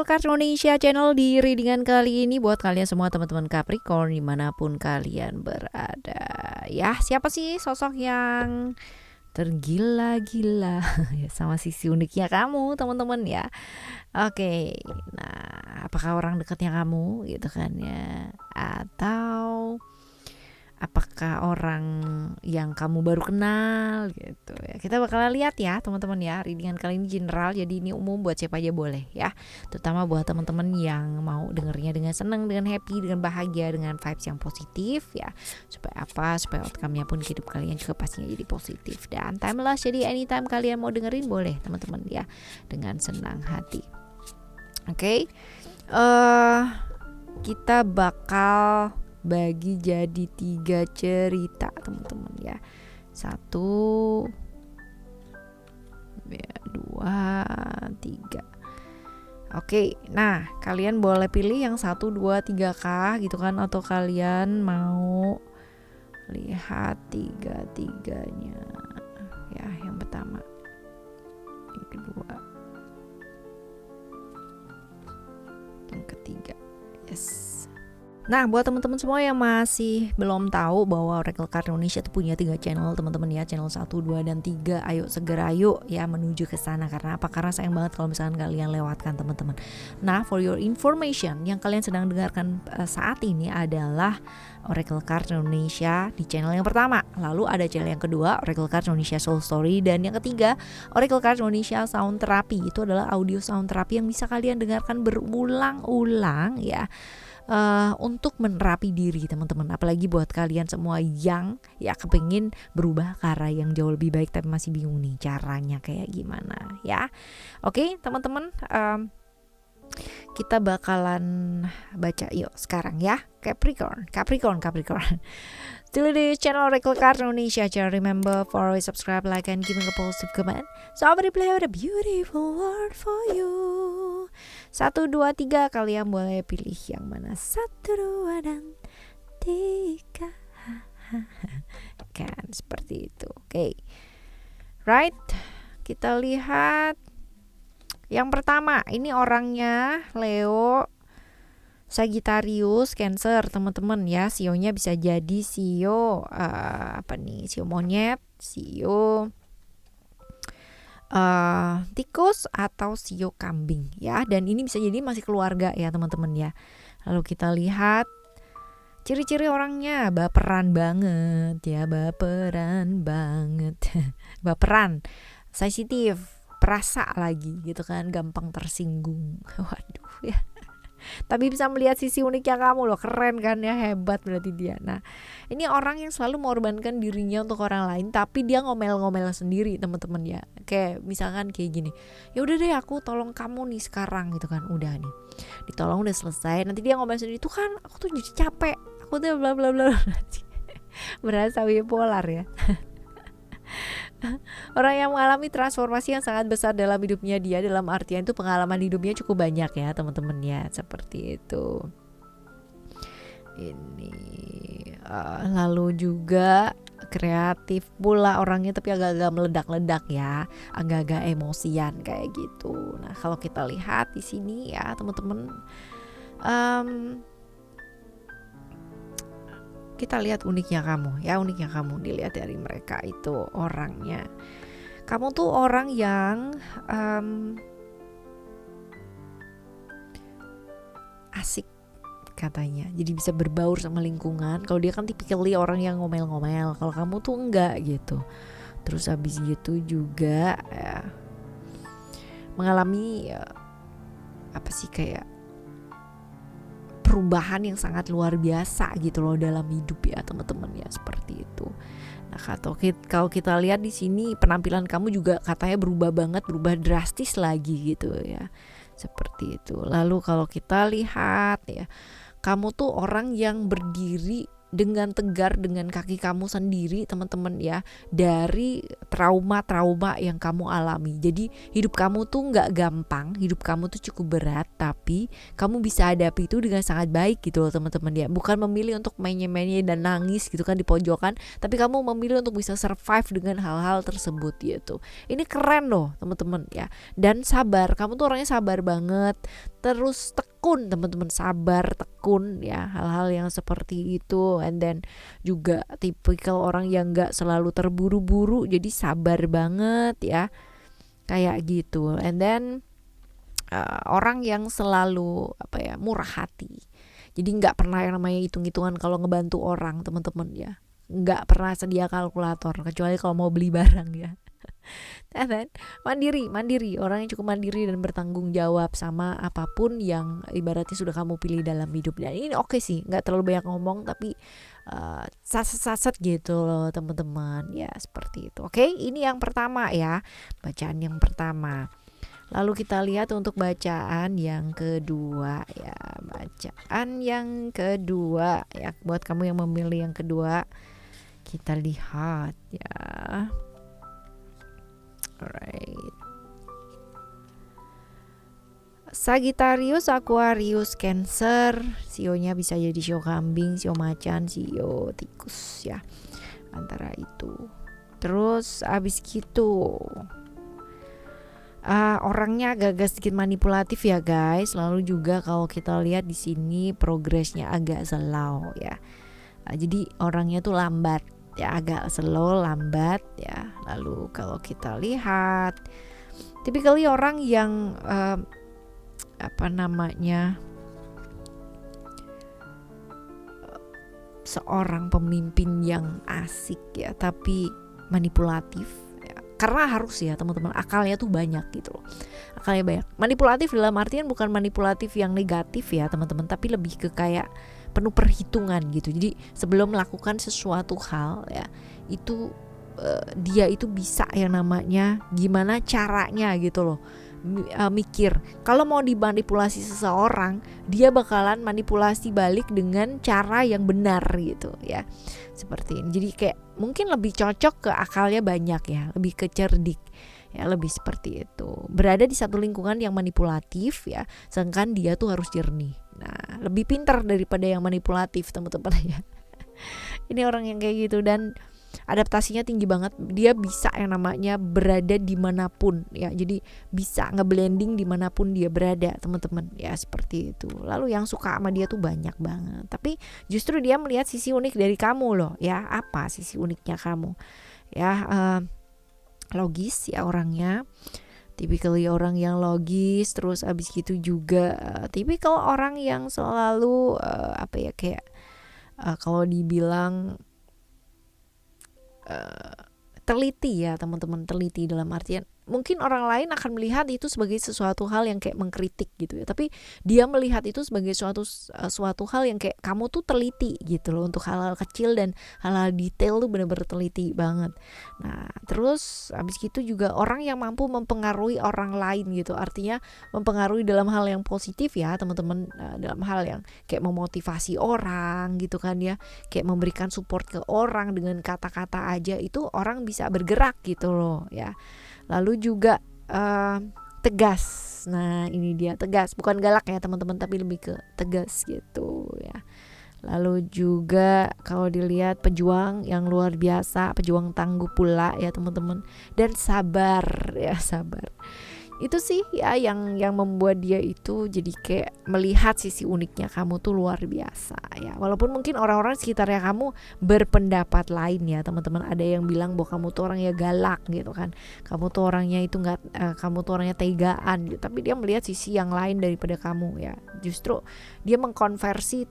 Card Indonesia channel di readingan kali ini buat kalian semua teman-teman Capricorn dimanapun kalian berada. Ya, siapa sih sosok yang tergila-gila ya sama sisi uniknya kamu teman-teman ya. Oke, nah apakah orang dekatnya kamu gitu kan ya, atau apakah orang yang kamu baru kenal gitu ya. Kita bakalan lihat ya teman-teman ya. Readingan kali ini general, jadi ini umum buat siapa aja boleh ya. Terutama buat teman-teman yang mau dengernya dengan senang, dengan happy, dengan bahagia, dengan vibes yang positif ya. Supaya apa? Supaya outcome-nya pun hidup kalian juga pastinya jadi positif dan timeless. Jadi anytime kalian mau dengerin boleh teman-teman ya, dengan senang hati. Oke. Kita bakal bagi jadi 3 cerita teman-teman ya. 1, 2, 3. Oke, nah kalian boleh pilih yang 1, 2, 3 gitu kan, atau kalian mau lihat 3-tiganya ya. Yang pertama, yang kedua, yang ketiga. Yes. Nah, buat teman-teman semua yang masih belum tahu bahwa Oracle Card Indonesia itu punya 3 channel teman-teman ya, channel 1, 2, dan 3. Ayo segera yuk ya menuju ke sana. Karena apa? Karena sayang banget kalau misalkan kalian lewatkan teman-teman. Nah, for your information, yang kalian sedang dengarkan saat ini adalah Oracle Card Indonesia di channel yang pertama. Lalu ada channel yang kedua, Oracle Card Indonesia Soul Story, dan yang ketiga, Oracle Card Indonesia Sound Therapy. Itu adalah audio sound therapy yang bisa kalian dengarkan berulang-ulang ya. Untuk menerapi diri teman-teman, apalagi buat kalian semua yang ya kepengin berubah ke arah yang jauh lebih baik tapi masih bingung nih caranya kayak gimana ya. Oke teman-teman, kita bakalan baca yuk sekarang ya. Capricorn. Still di channel Oracle Card Indonesia. Jangan remember for always subscribe, like, and giving a positive comment. So I will play with a beautiful word for you. 1, 2, 3. Kalian boleh pilih yang mana. 1, 2, dan 3. Kan seperti itu. Oke. Right. Kita lihat yang pertama. Ini orangnya Leo, Sagittarius, Cancer teman-teman ya. Sionya bisa jadi sio sio monyet, sio tikus, atau sio kambing ya. Dan ini bisa jadi masih keluarga ya teman-teman ya. Lalu kita lihat ciri-ciri orangnya, baperan banget ya, baperan, sensitif, perasa lagi gitu kan, gampang tersinggung. Waduh ya. Tapi bisa melihat sisi uniknya kamu loh, keren kan ya, hebat berarti dia. Nah, ini orang yang selalu mengorbankan dirinya untuk orang lain, tapi dia ngomel-ngomel sendiri teman-teman ya. Kayak misalkan kayak gini, ya udah deh aku tolong kamu nih sekarang gitu kan, udah nih ditolong udah selesai, nanti dia ngomel sendiri, tuh kan aku tuh jadi capek, aku tuh bla bla bla. Berasa bipolar ya. Orang yang mengalami transformasi yang sangat besar dalam hidupnya dia, dalam artian itu pengalaman hidupnya cukup banyak ya teman-teman ya, seperti itu. Ini lalu juga kreatif pula orangnya, tapi agak-agak meledak-ledak ya, agak-agak emosian kayak gitu. Nah kalau kita lihat di sini ya teman-teman, kita lihat uniknya kamu ya, uniknya kamu dilihat dari mereka itu orangnya. Kamu tuh orang yang asik katanya, jadi bisa berbaur sama lingkungan. Kalau dia kan typically orang yang ngomel-ngomel, kalau kamu tuh enggak gitu. Terus habis gitu juga ya, mengalami kayak perubahan yang sangat luar biasa gitu loh dalam hidup ya teman-teman ya, seperti itu. Nah kalau kita lihat di sini penampilan kamu juga katanya berubah banget, berubah drastis lagi gitu ya, seperti itu. Lalu kalau kita lihat ya, kamu tuh orang yang berdiri dengan tegar dengan kaki kamu sendiri teman-teman ya, dari trauma-trauma yang kamu alami. Jadi hidup kamu tuh gak gampang, hidup kamu tuh cukup berat, tapi kamu bisa hadapi itu dengan sangat baik gitu loh teman-teman ya. Bukan memilih untuk menye-menye dan nangis gitu kan di pojokan, tapi kamu memilih untuk bisa survive dengan hal-hal tersebut gitu. Ini keren loh teman-teman ya. Dan sabar, kamu tuh orangnya sabar banget, terus tekun teman-teman, sabar tekun ya hal-hal yang seperti itu. And then juga tipikal orang yang gak selalu terburu-buru, jadi sabar banget ya kayak gitu. And then orang yang selalu murah hati, jadi nggak pernah yang namanya hitung-hitungan kalau ngebantu orang teman-teman ya, nggak pernah sedia kalkulator kecuali kalau mau beli barang ya. Dan mandiri, orang yang cukup mandiri dan bertanggung jawab sama apapun yang ibaratnya sudah kamu pilih dalam hidup. Dan ini oke sih, nggak terlalu banyak ngomong tapi saset-saset gitu loh teman-teman ya, seperti itu. Oke, ini yang pertama ya, bacaan yang pertama. Lalu kita lihat untuk bacaan yang kedua ya, bacaan yang kedua ya, buat kamu yang memilih yang kedua, kita lihat ya. Alright. Sagittarius, Aquarius, Cancer, sionya bisa jadi sio kambing, sio macan, sio tikus ya, antara itu. Terus abis gitu orangnya agak sedikit manipulatif ya guys. Lalu juga kalau kita lihat di sini progresnya agak slow ya. Jadi orangnya tuh lambat ya, agak slow, lambat ya. Lalu kalau kita lihat typically orang yang seorang pemimpin yang asik ya, tapi manipulatif ya. Karena harus ya teman-teman, akalnya tuh banyak gitu loh. Akalnya banyak. Manipulatif dalam artian bukan manipulatif yang negatif ya teman-teman, tapi lebih ke kayak penuh perhitungan gitu. Jadi sebelum melakukan sesuatu hal ya, itu dia itu bisa yang namanya gimana caranya gitu loh. Mikir kalau mau dimanipulasi seseorang, dia bakalan manipulasi balik dengan cara yang benar gitu ya, seperti ini. Jadi kayak mungkin lebih cocok ke akalnya banyak ya, lebih ke cerdik ya, lebih seperti itu. Berada di satu lingkungan yang manipulatif ya, sedangkan dia tuh harus jernih. Nah, lebih pintar daripada yang manipulatif teman-teman ya. Ini orang yang kayak gitu, dan adaptasinya tinggi banget. Dia bisa yang namanya berada dimanapun ya, jadi bisa ngeblending dimanapun dia berada teman-teman ya, seperti itu. Lalu yang suka sama dia tuh banyak banget, tapi justru dia melihat sisi unik dari kamu loh ya. Apa sisi uniknya kamu ya? Logis ya orangnya, typically orang yang logis. Terus abis gitu juga tipikal orang yang selalu kalau dibilang teliti ya teman-teman, teliti dalam artian mungkin orang lain akan melihat itu sebagai sesuatu hal yang kayak mengkritik gitu ya, tapi dia melihat itu sebagai suatu hal yang kayak kamu tuh teliti gitu loh untuk hal-hal kecil dan hal-hal detail tuh benar-benar teliti banget. Nah terus abis gitu juga orang yang mampu mempengaruhi orang lain gitu, artinya mempengaruhi dalam hal yang positif ya teman-teman, dalam hal yang kayak memotivasi orang gitu kan ya, kayak memberikan support ke orang dengan kata-kata aja, itu orang bisa bergerak gitu loh ya. Lalu juga tegas. Nah ini dia, tegas, bukan galak ya teman-teman, tapi lebih ke tegas gitu ya. Lalu juga kalau dilihat pejuang yang luar biasa, pejuang tangguh pula ya teman-teman, dan sabar ya, sabar. Itu sih ya yang membuat dia itu jadi kayak melihat sisi uniknya kamu tuh luar biasa ya. Walaupun mungkin orang-orang sekitarnya kamu berpendapat lain ya teman-teman. Ada yang bilang bahwa kamu tuh orangnya galak gitu kan, kamu tuh orangnya itu kamu tuh orangnya tegaan gitu. Tapi dia melihat sisi yang lain daripada kamu ya. Justru dia mengkonversi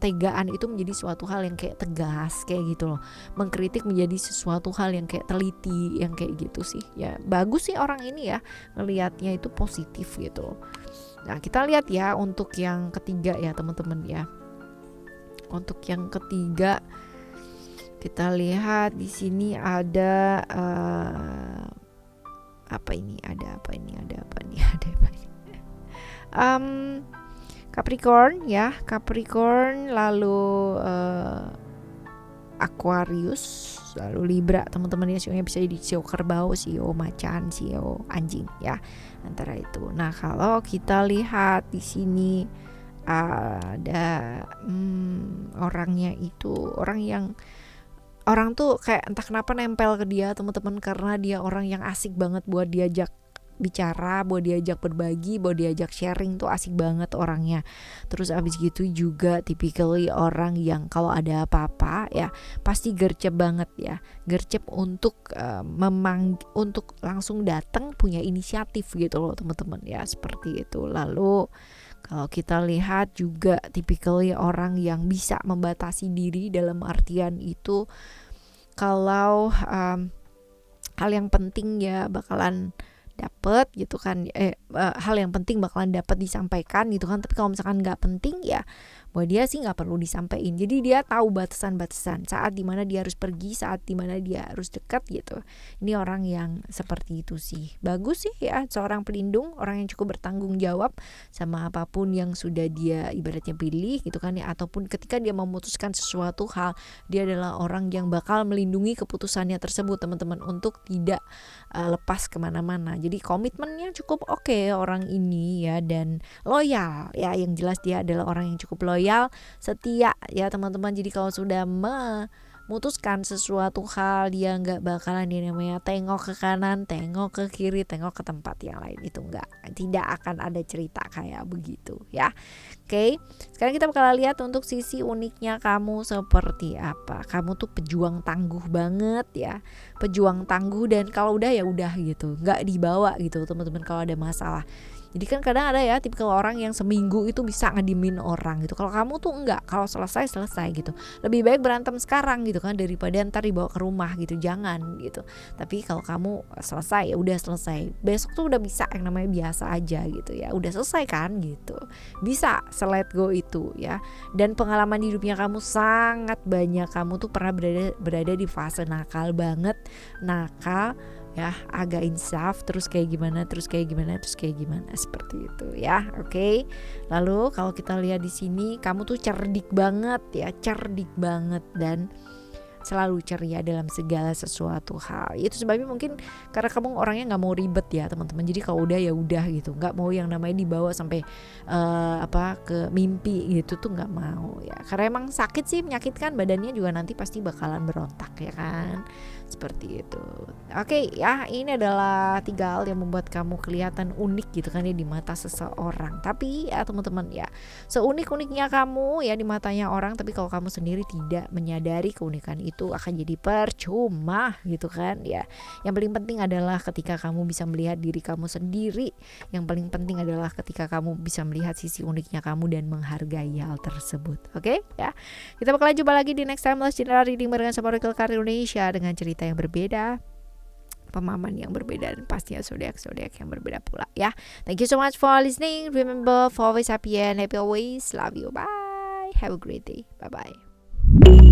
tegaan itu menjadi suatu hal yang kayak tegas kayak gitu loh. Mengkritik menjadi sesuatu hal yang kayak teliti, yang kayak gitu sih ya. Bagus sih orang ini ya, ngelihatnya itu positif gitu. Nah kita lihat ya untuk yang ketiga ya teman-teman ya. Untuk yang ketiga kita lihat di sini ada Capricorn ya, Capricorn, lalu Aquarius, lalu Libra. Teman-teman ya, sionya bisa jadi sio kerbau, sio macan, sio anjing ya, antara itu. Nah, kalau kita lihat di sini ada orangnya itu orang tuh kayak entah kenapa nempel ke dia teman-teman, karena dia orang yang asik banget buat diajak bicara, buat diajak berbagi, buat diajak sharing, tuh asik banget orangnya. Terus abis gitu juga typically orang yang kalau ada apa-apa ya pasti gercep banget ya, gercep untuk untuk langsung datang, punya inisiatif gitu loh teman-teman ya, seperti itu. Lalu kalau kita lihat juga typically orang yang bisa membatasi diri, dalam artian itu kalau hal yang penting ya bakalan dapet gitu kan, hal yang penting bakalan dapat disampaikan gitu kan. Tapi kalau misalkan nggak penting ya buat dia sih nggak perlu disampaikan. Jadi dia tahu batasan-batasan saat dimana dia harus pergi, saat dimana dia harus dekat gitu. Ini orang yang seperti itu sih. Bagus sih ya, seorang pelindung, orang yang cukup bertanggung jawab sama apapun yang sudah dia ibaratnya pilih gitu kan ya. Ataupun ketika dia memutuskan sesuatu hal, dia adalah orang yang bakal melindungi keputusannya tersebut teman-teman, untuk tidak lepas kemana-mana. Jadi komitmennya cukup oke orang ini ya, dan loyal ya. Yang jelas dia adalah orang yang cukup loyal, setia ya teman-teman. Jadi kalau sudah memutuskan sesuatu hal, dia nggak bakalan dia namanya tengok ke kanan, tengok ke kiri, tengok ke tempat yang lain. Itu tidak akan ada cerita kayak begitu ya. Oke, sekarang kita bakal lihat untuk sisi uniknya kamu seperti apa. Kamu tuh pejuang tangguh banget ya, pejuang tangguh, dan kalau udah ya udah gitu, nggak dibawa gitu teman-teman kalau ada masalah. Jadi kan kadang ada ya tipikal orang yang seminggu itu bisa ngedimin orang gitu. Kalau kamu tuh enggak, kalau selesai gitu. Lebih baik berantem sekarang gitu kan, daripada ntar dibawa ke rumah gitu. Jangan gitu. Tapi kalau kamu selesai ya udah selesai. Besok tuh udah bisa yang namanya biasa aja gitu ya. Udah selesai kan gitu. Bisa let go itu ya. Dan pengalaman hidupnya kamu sangat banyak. Kamu tuh pernah berada di fase nakal banget. Nakal ya, agak insaf, terus kayak gimana seperti itu ya. Oke. Lalu kalau kita lihat di sini, kamu tuh cerdik banget ya, cerdik banget, dan selalu ceria dalam segala sesuatu hal. Itu sebabnya mungkin karena kamu orangnya nggak mau ribet ya teman-teman. Jadi kalau udah ya udah gitu, nggak mau yang namanya dibawa sampai ke mimpi gitu tuh nggak mau ya. Karena emang sakit sih, menyakitkan, badannya juga nanti pasti bakalan berontak ya kan. Seperti itu. Oke ya, ini adalah 3 hal yang membuat kamu kelihatan unik gitu kan ya di mata seseorang. Tapi ya teman-teman ya, seunik-uniknya kamu ya di matanya orang, tapi kalau kamu sendiri tidak menyadari keunikan itu, akan jadi percuma gitu kan ya. Yang paling penting adalah ketika kamu bisa melihat diri kamu sendiri. Yang paling penting adalah ketika kamu bisa melihat sisi uniknya kamu dan menghargai hal tersebut. Oke ya. Kita bakalan jumpa lagi di next time Last General Reading barengan sama Oracle Card Indonesia, dengan cerita yang berbeda, pemahaman yang berbeda, dan pastinya zodiak yang berbeda pula ya. Thank you so much for listening. Remember, for always happy and happy always. Love you. Bye. Have a great day. Bye bye.